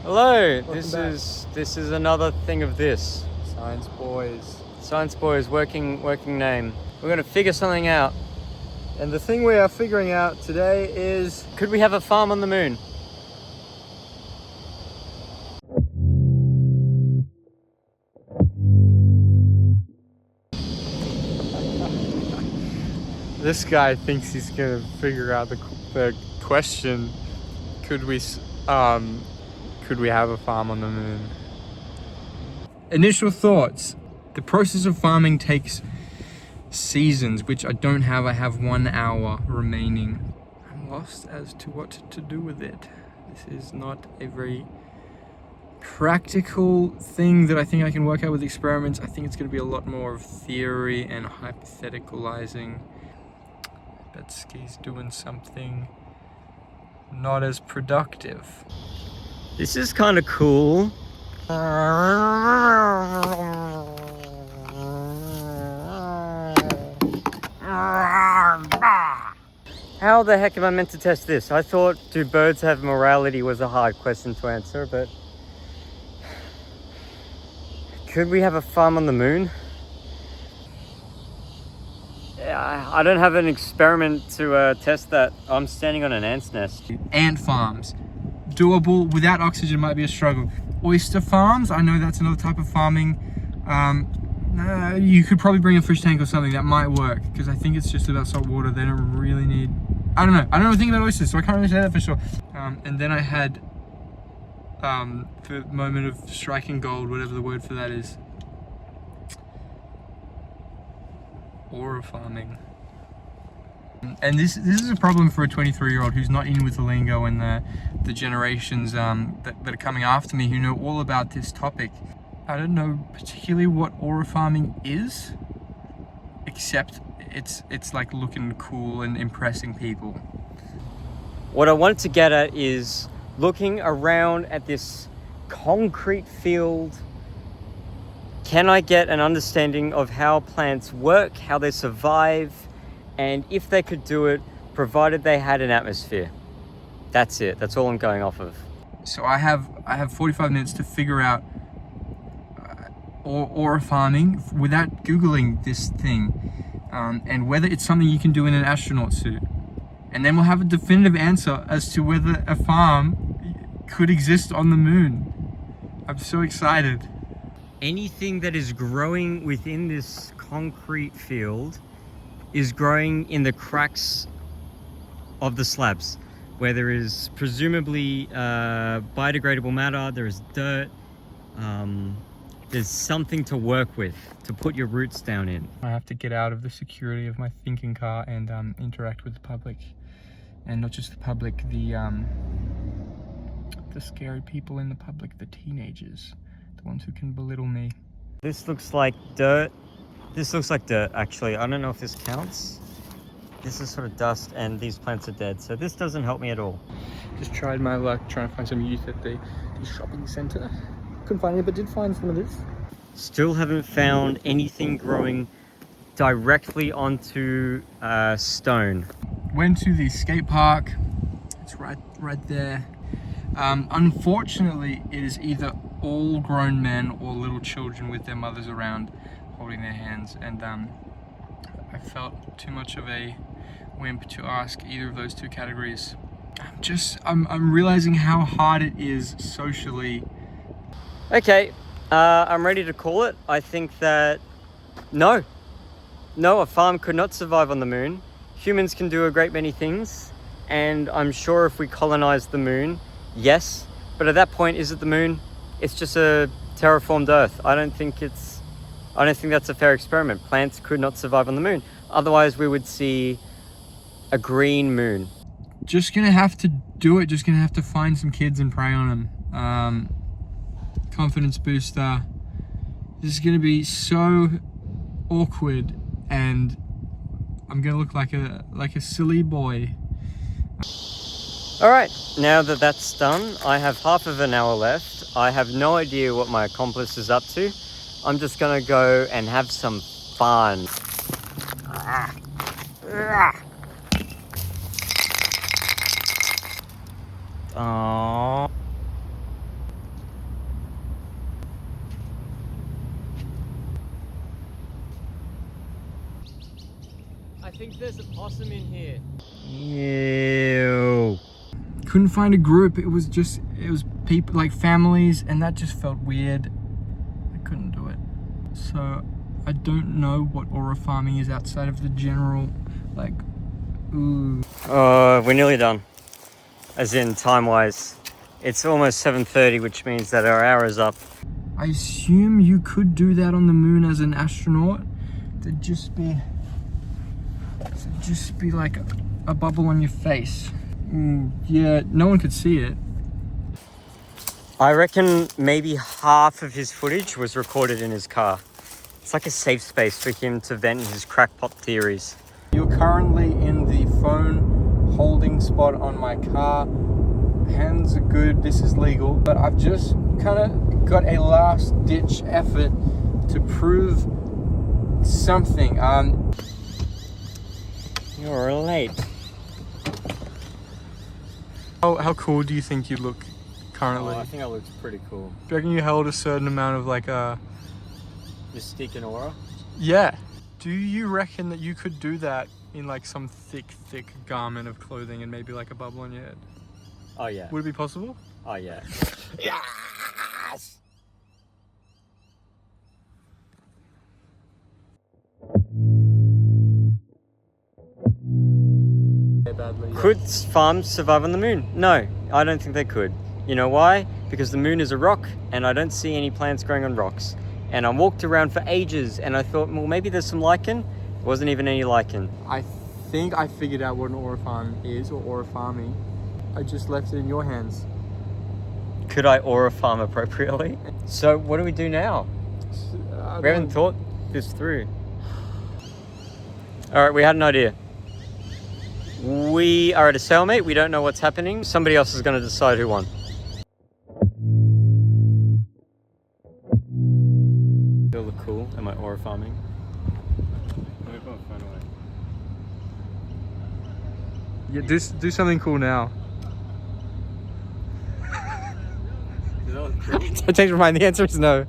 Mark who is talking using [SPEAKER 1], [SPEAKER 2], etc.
[SPEAKER 1] Hello.
[SPEAKER 2] Welcome
[SPEAKER 1] This is another thing of this.
[SPEAKER 2] Science boys.
[SPEAKER 1] Science boys working name. We're gonna figure something out.
[SPEAKER 2] And the thing we are figuring out today is,
[SPEAKER 1] Could we have a farm on the moon?
[SPEAKER 2] this guy thinks he's gonna figure out the question. Could we have a farm on the moon? Initial thoughts. The process of farming takes seasons, which I don't have. I have 1 hour remaining. I'm lost as to what to do with it. This is not a very practical thing that I think I can work out with experiments. I think it's going to be a lot more of theory and hypotheticalizing. Bet Ski's doing something not as productive.
[SPEAKER 1] This is kind of cool. How the heck am I meant to test this? I thought, do birds have morality was a hard question to answer, but could we have a farm on the moon? I don't have an experiment to test that. I'm standing on an ant's nest.
[SPEAKER 2] Ant farms, doable. Without oxygen might be a struggle. Oyster farms, I know that's another type of farming. You could probably bring a fish tank or something that might work, because I think it's just about salt water. They don't really need, I don't know anything about oysters, so I can't really say that for sure. And then I had the moment of striking gold, whatever the word for that is. Aura farming. And this is a problem for a 23-year-old who's not in with the lingo and the generations that are coming after me who know all about this topic. I don't know particularly what aura farming is, except it's like looking cool and impressing people.
[SPEAKER 1] What I wanted to get at is looking around at this concrete field. Can I get an understanding of how plants work, how they survive, and if they could do it, provided they had an atmosphere? That's it. That's all I'm going off of.
[SPEAKER 2] So I have 45 minutes to figure out aura farming without Googling this thing, and whether it's something you can do in an astronaut suit. And then we'll have a definitive answer as to whether a farm could exist on the moon. I'm so excited.
[SPEAKER 1] Anything that is growing within this concrete field is growing in the cracks of the slabs, where there is presumably biodegradable matter, there is dirt, there's something to work with, to put your roots down in.
[SPEAKER 2] I have to get out of the security of my thinking car and interact with the public. And not just the public, the scary people in the public, the teenagers, the ones who can belittle me.
[SPEAKER 1] This looks like dirt. This looks like dirt, actually. I don't know if this counts. This is sort of dust, and these plants are dead, so this doesn't help me at all.
[SPEAKER 2] Just tried my luck trying to find some youth at the shopping centre. Couldn't find any, but did find some of this.
[SPEAKER 1] Still haven't found anything growing directly onto stone.
[SPEAKER 2] Went to the skate park. It's right there. Unfortunately, it is either all grown men or little children with their mothers around holding their hands, and I felt too much of a wimp to ask either of those two categories. I'm realizing how hard it is socially.
[SPEAKER 1] Okay, I'm ready to call it. I think that no, a farm could not survive on the moon. Humans can do a great many things, and I'm sure if we colonize the moon, yes, but at that point, is it the moon? It's just a terraformed Earth. I don't think that's a fair experiment. Plants could not survive on the moon. Otherwise, we would see a green moon.
[SPEAKER 2] Just gonna have to do it. Just gonna have to find some kids and prey on them. Confidence booster. This is gonna be so awkward, and I'm gonna look like a silly boy.
[SPEAKER 1] All right, now that that's done, I have half of an hour left. I have no idea what my accomplice is up to. I'm just gonna go and have some fun. Aww. think there's a possum in here. Ew.
[SPEAKER 2] Couldn't find a group. It was people, like families, and that just felt weird. I couldn't do it. So I don't know what aura farming is outside of the general, like, ooh.
[SPEAKER 1] We're nearly done. As in time-wise. It's almost 7:30, which means that our hour is up.
[SPEAKER 2] I assume you could do that on the moon as an astronaut. There'd just be like a bubble on your face. Yeah, no one could see it.
[SPEAKER 1] I reckon maybe half of his footage was recorded in his car. It's like a safe space for him to vent his crackpot theories.
[SPEAKER 2] You're currently in the phone holding spot on my car. Hands are good, this is legal, but I've just kind of got a last ditch effort to prove something.
[SPEAKER 1] You're late.
[SPEAKER 2] How cool do you think you look currently?
[SPEAKER 1] Oh, I think that looks pretty cool.
[SPEAKER 2] Do you reckon you held a certain amount of like
[SPEAKER 1] Mystique and aura?
[SPEAKER 2] Yeah. Do you reckon that you could do that in like some thick garment of clothing and maybe like a bubble on your head?
[SPEAKER 1] Oh yeah.
[SPEAKER 2] Would it be possible?
[SPEAKER 1] Oh yeah. Yes! Could farms survive on the moon? No, I don't think they could. You know why? Because the moon is a rock and I don't see any plants growing on rocks. And I walked around for ages and I thought, well, maybe there's some lichen. There wasn't even any lichen.
[SPEAKER 2] I think I figured out what an aura farm is, or aura farming. I just left it in your hands.
[SPEAKER 1] Could I aura farm appropriately? So what do we do now? We haven't thought this through. All right, we had an idea. We are at a stalemate. We don't know what's happening. Somebody else is going to decide who won. Still look cool. Am I aura farming?
[SPEAKER 2] Yeah, do something cool now. I changed my mind. The answer is no.